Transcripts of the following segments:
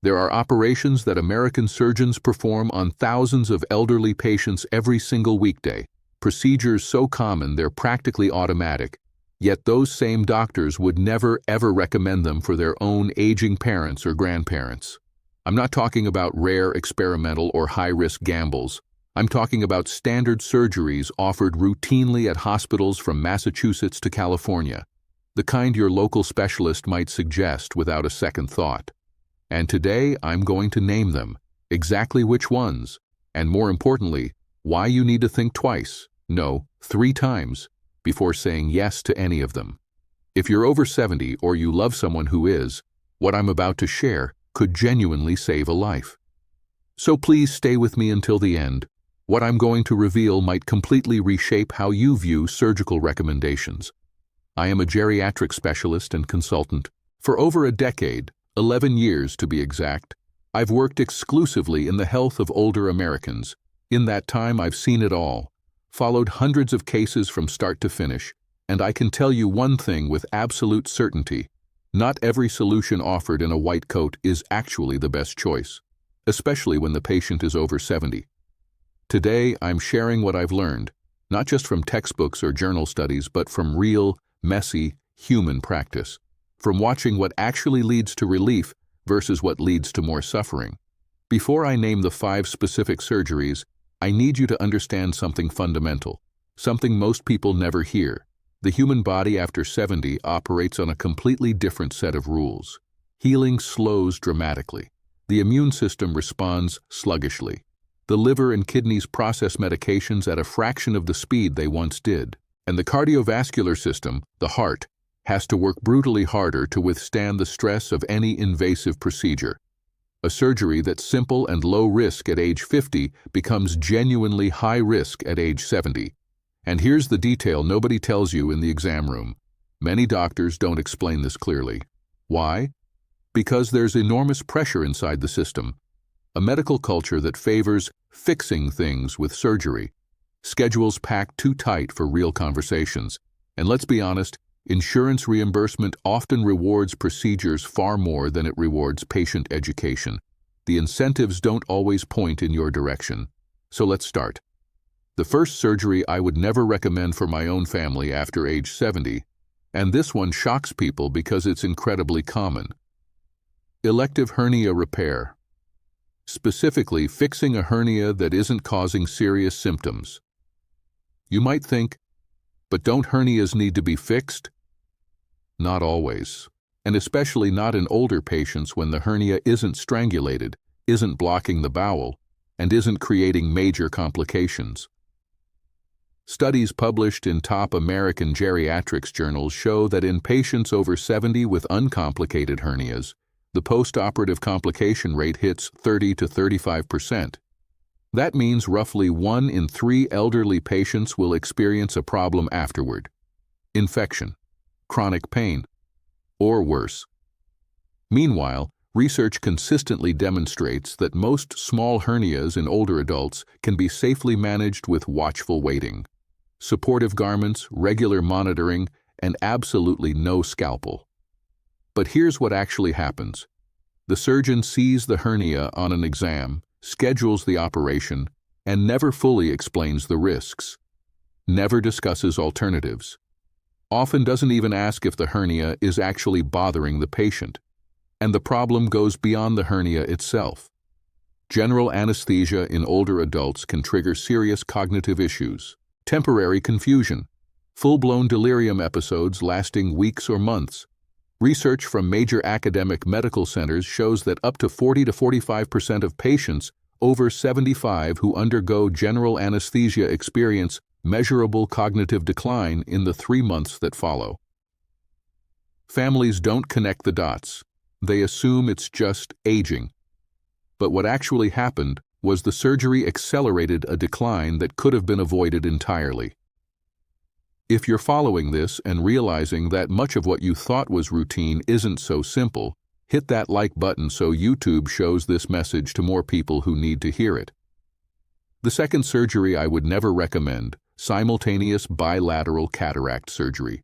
There are operations that American surgeons perform on thousands of elderly patients every single weekday, procedures so common they're practically automatic, yet those same doctors would never ever recommend them for their own aging parents or grandparents. I'm not talking about rare experimental or high-risk gambles. I'm talking about standard surgeries offered routinely at hospitals from Massachusetts to California, the kind your local specialist might suggest without a second thought. And today I'm going to name them, exactly which ones, and more importantly, why you need to think twice, no, 3 times, before saying yes to any of them. If you're over 70 or you love someone who is, what I'm about to share could genuinely save a life. So please stay with me until the end. What I'm going to reveal might completely reshape how you view surgical recommendations. I am a geriatric specialist and consultant. For over a decade, 11 years to be exact, I've worked exclusively in the health of older Americans. In that time, I've seen it all, followed hundreds of cases from start to finish, and I can tell you one thing with absolute certainty. Not every solution offered in a white coat is actually the best choice, especially when the patient is over 70. Today, I'm sharing what I've learned, not just from textbooks or journal studies, but from real, messy, human practice, from watching what actually leads to relief versus what leads to more suffering. Before I name the 5 specific surgeries, I need you to understand something fundamental, something most people never hear. The human body after 70 operates on a completely different set of rules. Healing slows dramatically. The immune system responds sluggishly. The liver and kidneys process medications at a fraction of the speed they once did. And the cardiovascular system, the heart, has to work brutally harder to withstand the stress of any invasive procedure. A surgery that's simple and low risk at age 50 becomes genuinely high risk at age 70. And here's the detail nobody tells you in the exam room. Many doctors don't explain this clearly. Why? Because there's enormous pressure inside the system. A medical culture that favors fixing things with surgery. Schedules packed too tight for real conversations. And let's be honest, insurance reimbursement often rewards procedures far more than it rewards patient education. The incentives don't always point in your direction. So let's start. The first surgery I would never recommend for my own family after age 70, and this one shocks people because it's incredibly common. Elective hernia repair. Specifically, fixing a hernia that isn't causing serious symptoms. You might think, but don't hernias need to be fixed? Not always, and especially not in older patients when the hernia isn't strangulated, isn't blocking the bowel, and isn't creating major complications. Studies published in top American geriatrics journals show that in patients over 70 with uncomplicated hernias, the post-operative complication rate hits 30 to 35%. That means roughly 1 in 3 elderly patients will experience a problem afterward. Infection, chronic pain, or worse. Meanwhile, research consistently demonstrates that most small hernias in older adults can be safely managed with watchful waiting, supportive garments, regular monitoring, and absolutely no scalpel. But here's what actually happens. The surgeon sees the hernia on an exam, schedules the operation, and never fully explains the risks. Never discusses alternatives. Often doesn't even ask if the hernia is actually bothering the patient. And the problem goes beyond the hernia itself. General anesthesia in older adults can trigger serious cognitive issues, temporary confusion, full-blown delirium episodes lasting weeks or months. Research from major academic medical centers shows that up to 40 to 45% of patients over 75 who undergo general anesthesia experience measurable cognitive decline in the 3 months that follow. Families don't connect the dots. They assume it's just aging. But what actually happened was the surgery accelerated a decline that could have been avoided entirely. If you're following this and realizing that much of what you thought was routine isn't so simple, hit that like button so YouTube shows this message to more people who need to hear it. The second surgery I would never recommend, simultaneous bilateral cataract surgery.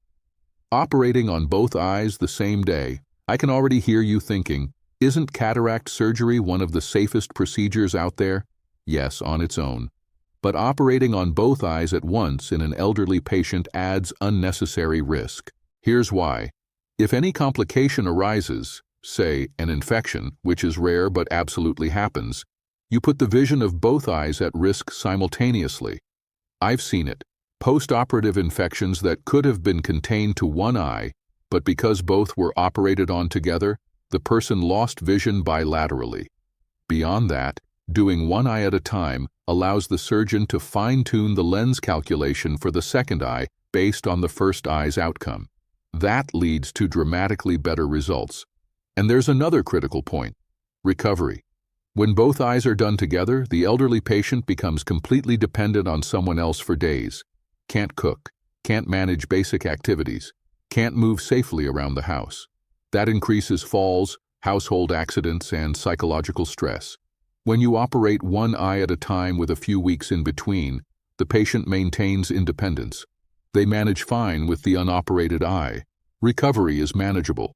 Operating on both eyes the same day, I can already hear you thinking, Isn't cataract surgery one of the safest procedures out there? Yes, on its own. But operating on both eyes at once in an elderly patient adds unnecessary risk. Here's why. If any complication arises, say an infection, which is rare but absolutely happens, you put the vision of both eyes at risk simultaneously. I've seen it. Post-operative infections that could have been contained to one eye, but because both were operated on together, the person lost vision bilaterally. Beyond that, doing one eye at a time allows the surgeon to fine-tune the lens calculation for the second eye based on the first eye's outcome. That leads to dramatically better results. And there's another critical point: recovery. When both eyes are done together, the elderly patient becomes completely dependent on someone else for days. Can't cook, can't manage basic activities, can't move safely around the house. That increases falls, household accidents, and psychological stress. When you operate one eye at a time with a few weeks in between, the patient maintains independence. They manage fine with the unoperated eye. Recovery is manageable.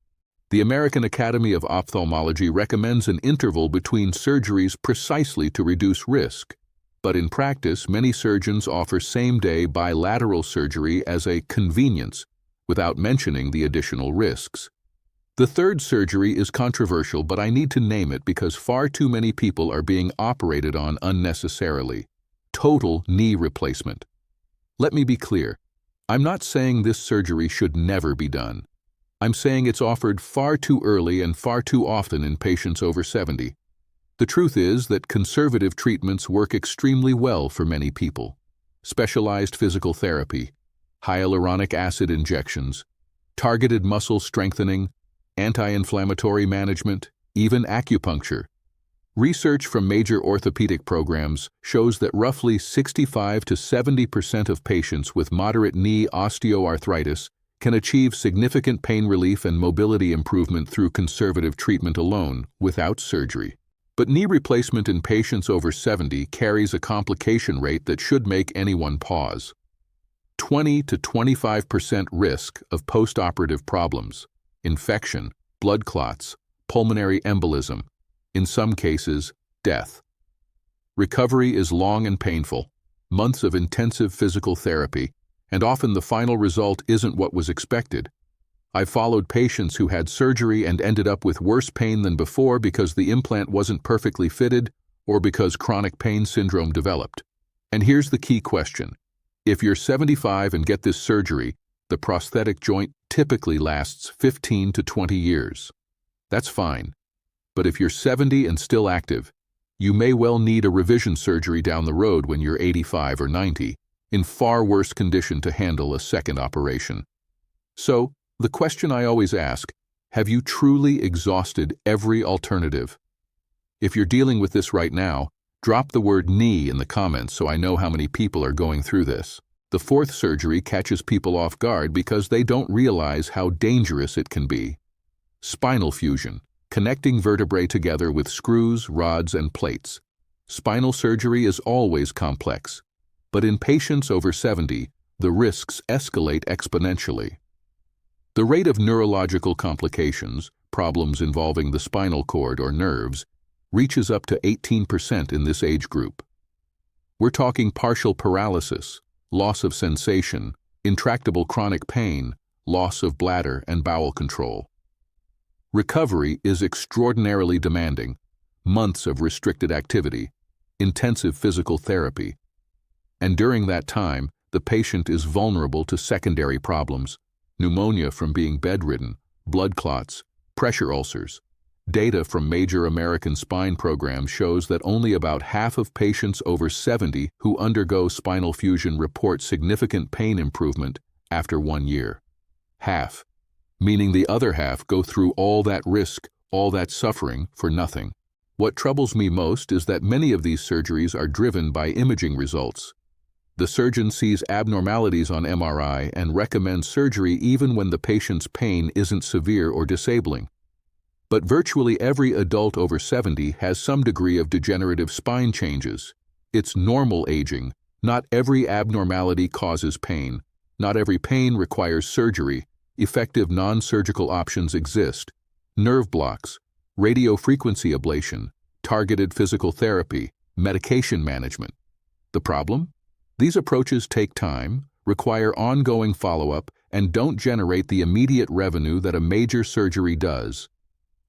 The American Academy of Ophthalmology recommends an interval between surgeries precisely to reduce risk. But in practice, many surgeons offer same-day bilateral surgery as a convenience, without mentioning the additional risks. The third surgery is controversial, but I need to name it because far too many people are being operated on unnecessarily. Total knee replacement. Let me be clear. I'm not saying this surgery should never be done. I'm saying it's offered far too early and far too often in patients over 70. The truth is that conservative treatments work extremely well for many people. Specialized physical therapy, hyaluronic acid injections, targeted muscle strengthening, anti-inflammatory management, even acupuncture. Research from major orthopedic programs shows that roughly 65 to 70% of patients with moderate knee osteoarthritis can achieve significant pain relief and mobility improvement through conservative treatment alone, without surgery. But knee replacement in patients over 70 carries a complication rate that should make anyone pause. 20 to 25% risk of postoperative problems, infection, blood clots, pulmonary embolism, in some cases, death. Recovery is long and painful, months of intensive physical therapy, and often the final result isn't what was expected. I've followed patients who had surgery and ended up with worse pain than before because the implant wasn't perfectly fitted or because chronic pain syndrome developed. And here's the key question. If you're 75 and get this surgery, the prosthetic joint typically lasts 15 to 20 years. That's fine. But if you're 70 and still active, you may well need a revision surgery down the road when you're 85 or 90, in far worse condition to handle a second operation. So, the question I always ask, have you truly exhausted every alternative? If you're dealing with this right now, drop the word knee in the comments so I know how many people are going through this. The fourth surgery catches people off guard because they don't realize how dangerous it can be. Spinal fusion, connecting vertebrae together with screws, rods, and plates. Spinal surgery is always complex, but in patients over 70, the risks escalate exponentially. The rate of neurological complications, problems involving the spinal cord or nerves, reaches up to 18% in this age group. We're talking partial paralysis, loss of sensation, intractable chronic pain, loss of bladder and bowel control. Recovery is extraordinarily demanding, months of restricted activity, intensive physical therapy. And during that time, the patient is vulnerable to secondary problems, pneumonia from being bedridden, blood clots, pressure ulcers. Data from major American spine programs shows that only about half of patients over 70 who undergo spinal fusion report significant pain improvement after 1 year. Half, meaning the other half go through all that risk, all that suffering for nothing. What troubles me most is that many of these surgeries are driven by imaging results. The surgeon sees abnormalities on MRI and recommends surgery even when the patient's pain isn't severe or disabling. But virtually every adult over 70 has some degree of degenerative spine changes. It's normal aging. Not every abnormality causes pain. Not every pain requires surgery. Effective non-surgical options exist. Nerve blocks, radiofrequency ablation, targeted physical therapy, medication management. The problem? These approaches take time, require ongoing follow-up, and don't generate the immediate revenue that a major surgery does.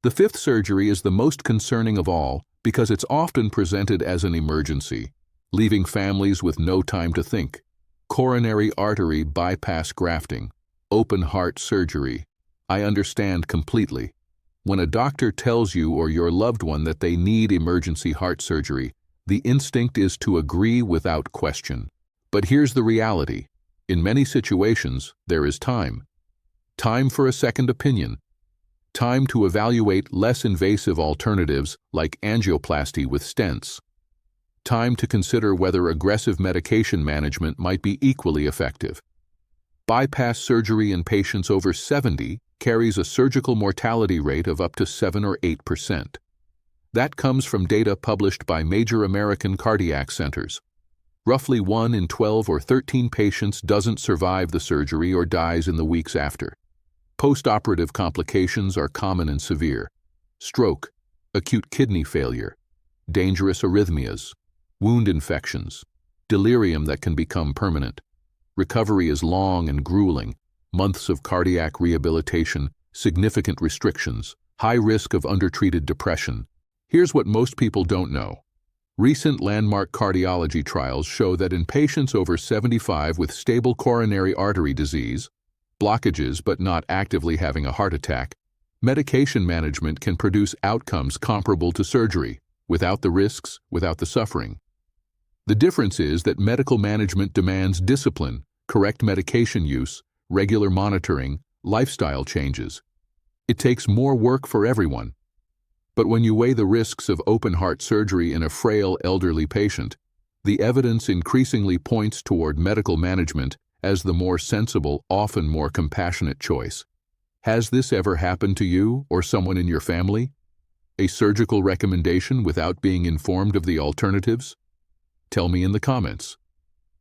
The fifth surgery is the most concerning of all because it's often presented as an emergency, leaving families with no time to think. Coronary artery bypass grafting, open heart surgery. I understand completely. When a doctor tells you or your loved one that they need emergency heart surgery, the instinct is to agree without question. But here's the reality. In many situations, there is time. Time for a second opinion. Time to evaluate less invasive alternatives like angioplasty with stents. Time to consider whether aggressive medication management might be equally effective. Bypass surgery in patients over 70 carries a surgical mortality rate of up to 7 or 8%. That comes from data published by major American cardiac centers. Roughly 1 in 12 or 13 patients doesn't survive the surgery or dies in the weeks after. Post-operative complications are common and severe. Stroke, acute kidney failure, dangerous arrhythmias, wound infections, delirium that can become permanent. Recovery is long and grueling, months of cardiac rehabilitation, significant restrictions, high risk of undertreated depression. Here's what most people don't know. Recent landmark cardiology trials show that in patients over 75 with stable coronary artery disease, blockages but not actively having a heart attack, medication management can produce outcomes comparable to surgery, without the risks, without the suffering. The difference is that medical management demands discipline, correct medication use, regular monitoring, lifestyle changes. It takes more work for everyone. But when you weigh the risks of open heart surgery in a frail elderly patient, the evidence increasingly points toward medical management as the more sensible, often more compassionate choice. Has this ever happened to you or someone in your family? A surgical recommendation without being informed of the alternatives? Tell me in the comments.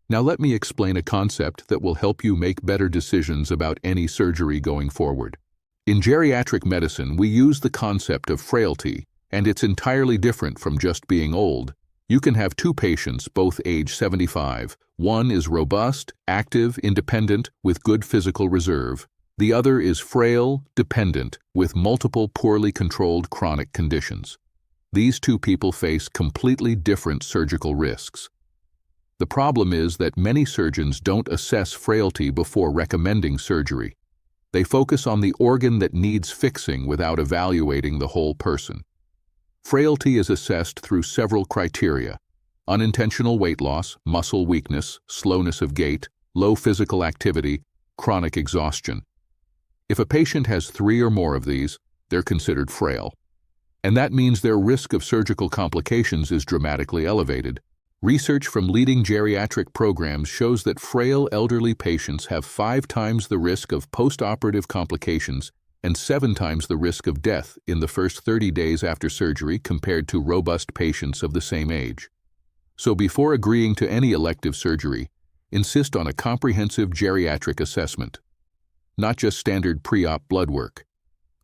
Now let me explain a concept that will help you make better decisions about any surgery going forward. In geriatric medicine, we use the concept of frailty, and it's entirely different from just being old. You can have two patients, both age 75. One is robust, active, independent, with good physical reserve. The other is frail, dependent, with multiple poorly controlled chronic conditions. These two people face completely different surgical risks. The problem is that many surgeons don't assess frailty before recommending surgery. They focus on the organ that needs fixing without evaluating the whole person. Frailty is assessed through several criteria: unintentional weight loss, muscle weakness, slowness of gait, low physical activity, chronic exhaustion. If a patient has 3 or more of these, they're considered frail. And that means their risk of surgical complications is dramatically elevated. Research from leading geriatric programs shows that frail elderly patients have 5 times the risk of post-operative complications and 7 times the risk of death in the first 30 days after surgery compared to robust patients of the same age. So before agreeing to any elective surgery, insist on a comprehensive geriatric assessment. Not just standard pre-op blood work.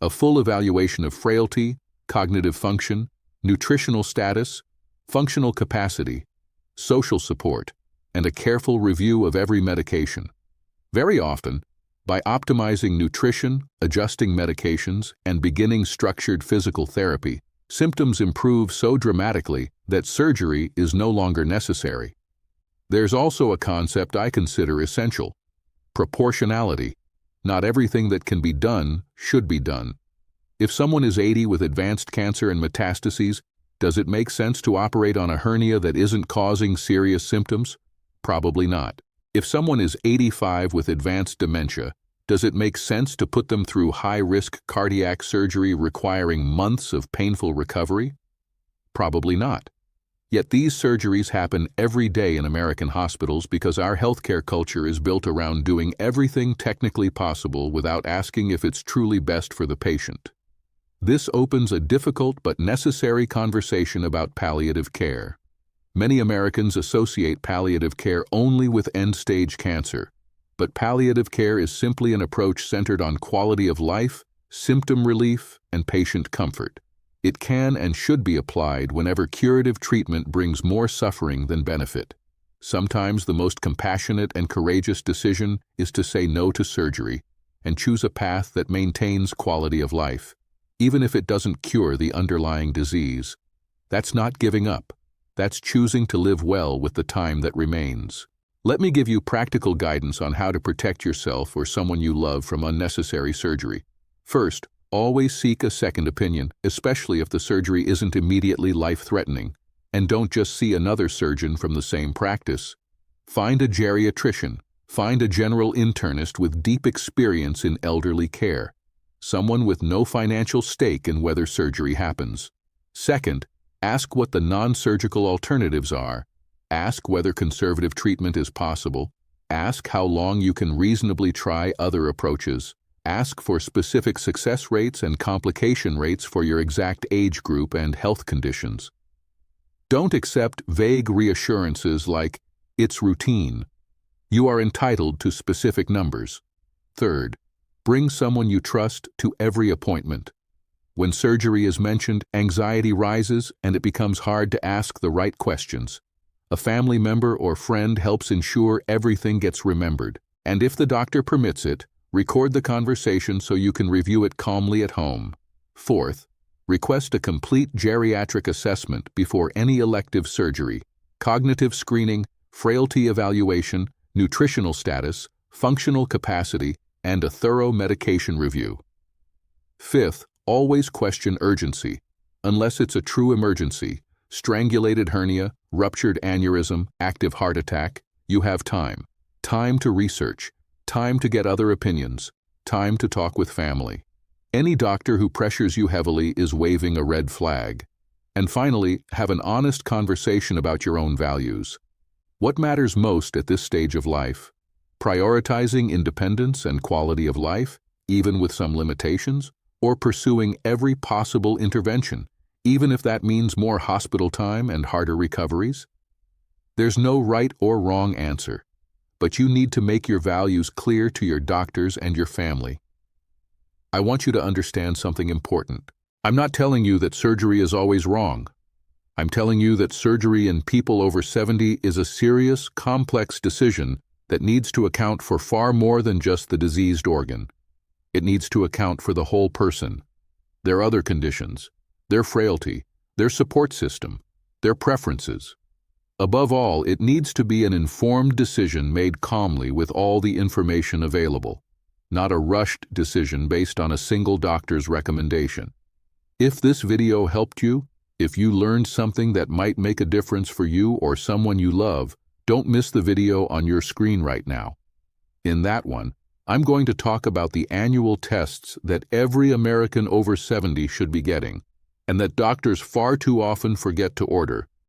A full evaluation of frailty, cognitive function, nutritional status, functional capacity, social support, and a careful review of every medication. Very often, by optimizing nutrition, adjusting medications, and beginning structured physical therapy, symptoms improve so dramatically that surgery is no longer necessary. There's also a concept I consider essential: proportionality. Not everything that can be done should be done. If someone is 80 with advanced cancer and metastases, does it make sense to operate on a hernia that isn't causing serious symptoms? Probably not. If someone is 85 with advanced dementia, does it make sense to put them through high-risk cardiac surgery requiring months of painful recovery? Probably not. Yet these surgeries happen every day in American hospitals because our healthcare culture is built around doing everything technically possible without asking if it's truly best for the patient. This opens a difficult but necessary conversation about palliative care. Many Americans associate palliative care only with end-stage cancer, but palliative care is simply an approach centered on quality of life, symptom relief, and patient comfort. It can and should be applied whenever curative treatment brings more suffering than benefit. Sometimes the most compassionate and courageous decision is to say no to surgery and choose a path that maintains quality of life, even if it doesn't cure the underlying disease. That's not giving up. That's choosing to live well with the time that remains. Let me give you practical guidance on how to protect yourself or someone you love from unnecessary surgery. First, always seek a second opinion, especially if the surgery isn't immediately life-threatening. And don't just see another surgeon from the same practice. Find a geriatrician. Find a general internist with deep experience in elderly care. Someone with no financial stake in whether surgery happens. Second, ask what the non-surgical alternatives are. Ask whether conservative treatment is possible. Ask how long you can reasonably try other approaches. Ask for specific success rates and complication rates for your exact age group and health conditions. Don't accept vague reassurances like, "It's routine." You are entitled to specific numbers. Third, bring someone you trust to every appointment. When surgery is mentioned, anxiety rises and it becomes hard to ask the right questions. A family member or friend helps ensure everything gets remembered. And if the doctor permits it, record the conversation so you can review it calmly at home. Fourth, request a complete geriatric assessment before any elective surgery, cognitive screening, frailty evaluation, nutritional status, functional capacity, and a thorough medication review. Fifth, always question urgency. Unless it's a true emergency, strangulated hernia, ruptured aneurysm, active heart attack, you have time. Time to research, time to get other opinions, time to talk with family. Any doctor who pressures you heavily is waving a red flag. And finally, have an honest conversation about your own values. What matters most at this stage of life? Prioritizing independence and quality of life, even with some limitations, or pursuing every possible intervention, even if that means more hospital time and harder recoveries? There's no right or wrong answer, but you need to make your values clear to your doctors and your family. I want you to understand something important. I'm not telling you that surgery is always wrong. I'm telling you that surgery in people over 70 is a serious, complex decision that needs to account for far more than just the diseased organ. It needs to account for the whole person, their other conditions, their frailty, their support system, their preferences. Above all, it needs to be an informed decision made calmly with all the information available, not a rushed decision based on a single doctor's recommendation. If this video helped you, if you learned something that might make a difference for you or someone you love, don't miss the video on your screen right now. In that one, I'm going to talk about the annual tests that every American over 70 should be getting, and that doctors far too often forget to order.